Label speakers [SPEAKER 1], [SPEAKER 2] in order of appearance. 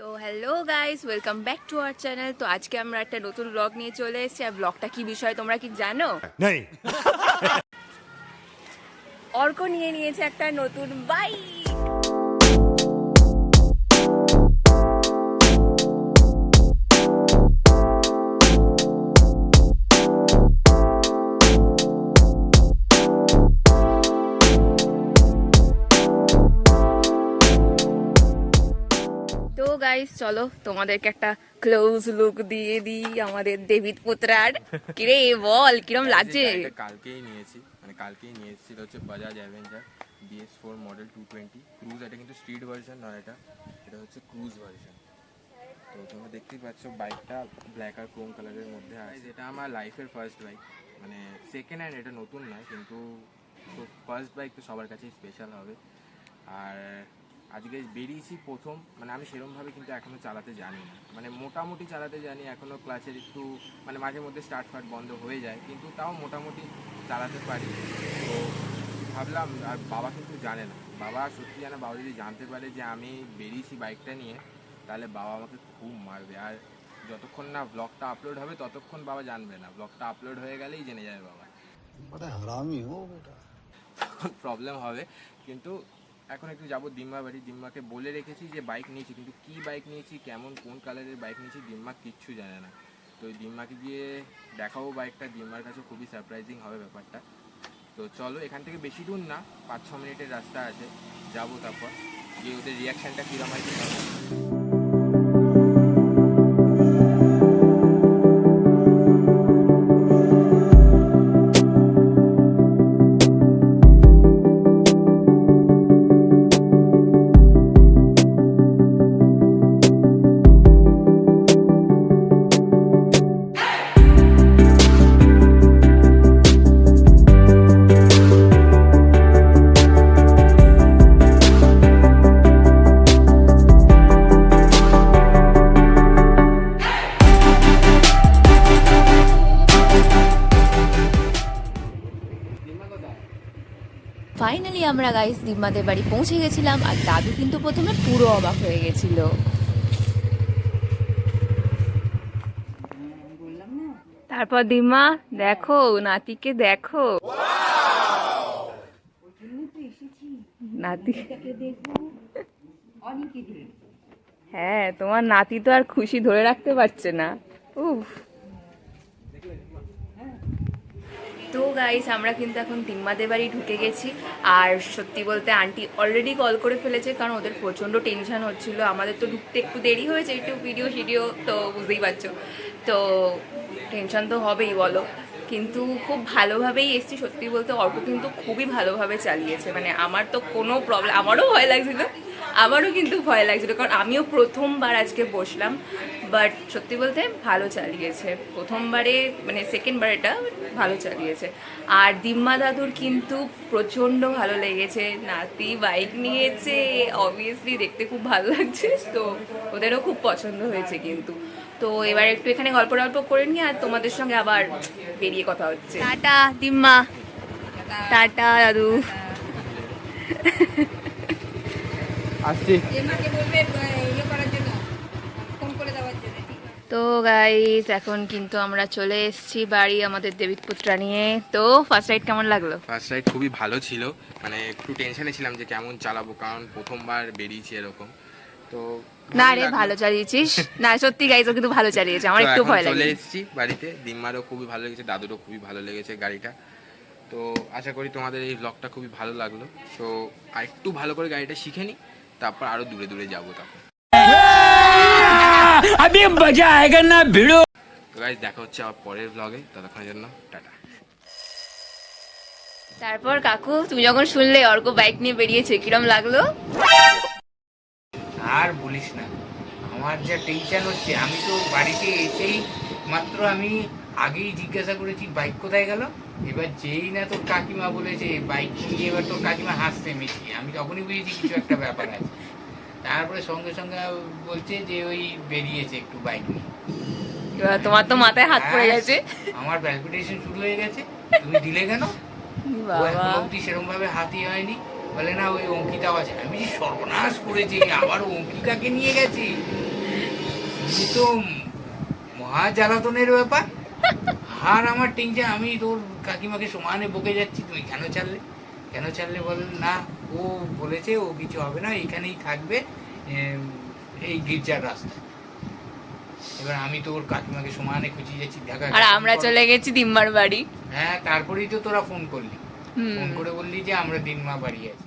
[SPEAKER 1] তো hello guys, welcome back to our channel. তো আজকে আমরা একটা নতুন ব্লগ নিয়ে চলে এসেছি। আর ব্লগটা কি বিষয় তোমরা কি জানো?
[SPEAKER 2] नहीं।
[SPEAKER 1] অর্ক নিয়ে নিয়েছে একটা নতুন বাইক। তো গাইস চলো তোমাদেরকে একটা ক্লোজ লুক দিয়ে দিই আমাদের দেবিত পুত্রার। কিরে বল কিরম লাগছে?
[SPEAKER 3] কালকেই নিয়েছি, মানে কালকেই নিয়ে এসেছি। এটা হচ্ছে Bajaj Avenger BS4 model 220 cruise. এটা কিন্তু স্ট্রিট ভার্সন নয়, এটা হচ্ছে ক্রুজ ভার্সন। তো তোমরা দেখতেই পাচ্ছ বাইকটা ব্ল্যাক আর ক্রোম কালারের মধ্যে আছে। এটা আমার লাইফের ফার্স্ট বাইক, মানে সেকেন্ড হ্যান্ড, এটা নতুন নয়, কিন্তু ফার্স্ট বাইক তো সবার কাছেই স্পেশাল হবে। আর আজকে বেরিয়েছি প্রথম, মানে আমি সেরকমভাবে কিন্তু এখনও চালাতে জানি না, মানে মোটামুটি চালাতে জানি। এখনও ক্লাচের একটু মানে মাঝে মধ্যে স্টার্ট ফার্ট বন্ধ হয়ে যায়, কিন্তু তাও মোটামুটি চালাতে পারি। তো ভাবলাম, আর বাবা কিন্তু জানে না, বাবা সত্যি জানে। বাবা যদি জানতে পারে যে আমি বেরিয়েছি বাইকটা নিয়ে, তাহলে বাবা আমাকে খুব মারবে। আর যতক্ষণ না ব্লগটা আপলোড হবে ততক্ষণ বাবা জানবে না, ব্লগটা আপলোড হয়ে গেলেই জেনে যাবে বাবা।
[SPEAKER 2] हरामी हो बेटा।
[SPEAKER 3] তখন প্রবলেম হবে। কিন্তু এখন একটু যাবো দিম্মা বাড়ি। দিম্মাকে বলে রেখেছি যে বাইক নিয়েছি, কিন্তু কি বাইক নিয়েছি, কেমন কোন কালারের বাইক নিয়েছি, দিম্মা কিচ্ছু জানে না। তো ওই দিম্মাকে গিয়ে দেখাবো বাইকটা, দিম্মার কাছে খুবই সারপ্রাইজিং হবে ব্যাপারটা। তো চলো, এখান থেকে বেশি দূর না, 5-6 মিনিটের রাস্তা আছে, যাবো। তারপর গিয়ে ওদের রিয়াকশানটা কীরকম হয় কি।
[SPEAKER 1] ফাইনালি আমরা গাইস দিম্মাদের বাড়ি পৌঁছে গেছিলাম। আর দাদু কিন্তু প্রথমে পুরো অবাক হয়ে গেছিল। তারপর দিম্মা দেখো নাতিকে, দেখো নাতি। হ্যাঁ, তোমার নাতি তো আর খুশি ধরে রাখতে পারছে না। উফ। তো গাইস আমরা কিন্তু এখন দিম্মাদের বাড়ি ঢুকে গেছি। আর সত্যি বলতে আন্টি অলরেডি কল করে ফেলেছে, কারণ ওদের প্রচণ্ড টেনশন হচ্ছিল। আমাদের তো ঢুকতে একটু দেরি হয়েছে, একটু ভিডিও তো বুঝতেই পারছো। তো টেনশন তো হবেই বলো, কিন্তু খুব ভালোভাবেই এসছি। সত্যি বলতে অর্ক কিন্তু খুবই ভালোভাবে চালিয়েছে, মানে আমার তো কোনো প্রবলেম, আমারও ভয় লাগছিল, আমারও কিন্তু ভয় লাগছিল, কারণ আমিও প্রথমবার আজকে বসলাম। বাট সত্যি বলতে ভালো চালিয়েছে প্রথমবারে, মানে সেকেন্ডবার এটা ভালো চালিয়েছে। আর দিম্মা দাদুর কিন্তু প্রচণ্ড ভালো লেগেছে, নাতি বাইক নিয়েছে, অবভিয়াসলি দেখতে খুব ভালো লাগছে। তো ওদেরও খুব পছন্দ হয়েছে কিন্তু। তো এবার একটু এখানে গল্প করে নিয়ে আর তোমাদের সঙ্গে আবার বেরিয়ে কথা হচ্ছে। টাটা দিম্মা, টাটা দাদু।
[SPEAKER 3] আসছি।
[SPEAKER 1] তো গাইস এখন কিন্তু আমরা চলে এসেছি বাড়ি আমাদের দেবিতপুত্রা নিয়ে। তো ফার্স্ট রাইড কেমন লাগলো?
[SPEAKER 3] ফার্স্ট রাইড খুবই ভালো ছিল, মানে একটু টেনশনে ছিলাম যে কেমন চালাবো, কারণ প্রথমবার বেরিয়েছি এরকম। তো
[SPEAKER 1] না রে, ভালো চালিয়েছিস। না সত্যি গাইস, ও কিন্তু ভালো চালিয়েছে, আমার একটু ভয় লাগে।
[SPEAKER 3] চলে এসেছি বাড়িতে, দিম্মারও খুবই ভালো লেগেছে, দাদুরও খুবই ভালো লেগেছে গাড়িটা। তো আশা করি তোমাদের এই ব্লগটা খুবই ভালো লাগলো। তো আর একটু ভালো করে গাড়িটা শিখে নিই, তারপর আরো দূরে যাবো। তারপর
[SPEAKER 4] अभी मजा आएगा ना भिड़ो।
[SPEAKER 3] তো গাইস দেখা হচ্ছে আবার পরের ব্লগে, ততক্ষণের জন্য টাটা।
[SPEAKER 1] তারপর কাকু, তুমি যখন শুনলে অর্ক বাইক নিয়ে বেরিয়েছে, কিরম লাগলো?
[SPEAKER 4] আর বলিস না, আমার যা টেনশন হচ্ছে। আমি তো বাড়িতে এসেই মাত্র আমি আগেই জিজ্ঞাসা করেছি বাইক কোথায় গেল। এবার যেই না তোর কাকিমা বলেছে বাইক নিয়ে, এবার তোর কাকিমা হাসতে মেশি, আমি তখনই বুঝেছি কিছু একটা ব্যাপার আছে। তারপরে সঙ্গে সঙ্গে বলছে যে ওই বেরিয়েছে একটু বাইক নিয়ে।
[SPEAKER 1] এবার তোমার তো মাথায় হাত পড়ে গেছে।
[SPEAKER 4] আমার প্যালপিটেশন শুরু হয়ে গেছে। তুমি দিলে কেন? ও এখন অব্দি সেরকম ভাবে হাতই হয়নি। বলে না ওই অঙ্কিতাও আছে। আমি সর্বনাশ করেছি, আবার অঙ্কিতাকে নিয়ে গেছি। এই তো মহা জ্বালাতনের ব্যাপার। আর আমার টেনশন, আমি তোর কাকিমাকে সমানে বকে যাচ্ছি, তুমি কেন ছাড়লে বল না, ও বলেছে ও কিছু হবে না, এখানেই থাকবে এই গির্জার রাস্তা। এবার আমি তোর কাকিমাকে সমানে খুঁজিয়ে যাচ্ছি, দেখা
[SPEAKER 1] আর আমরা চলে গেছি দিম্মার বাড়ি।
[SPEAKER 4] হ্যাঁ, তারপরেই তো তোরা ফোন করলি,
[SPEAKER 1] হুম।
[SPEAKER 4] ফোন করে বললি যে আমরা দিনমা বাড়ি আছি।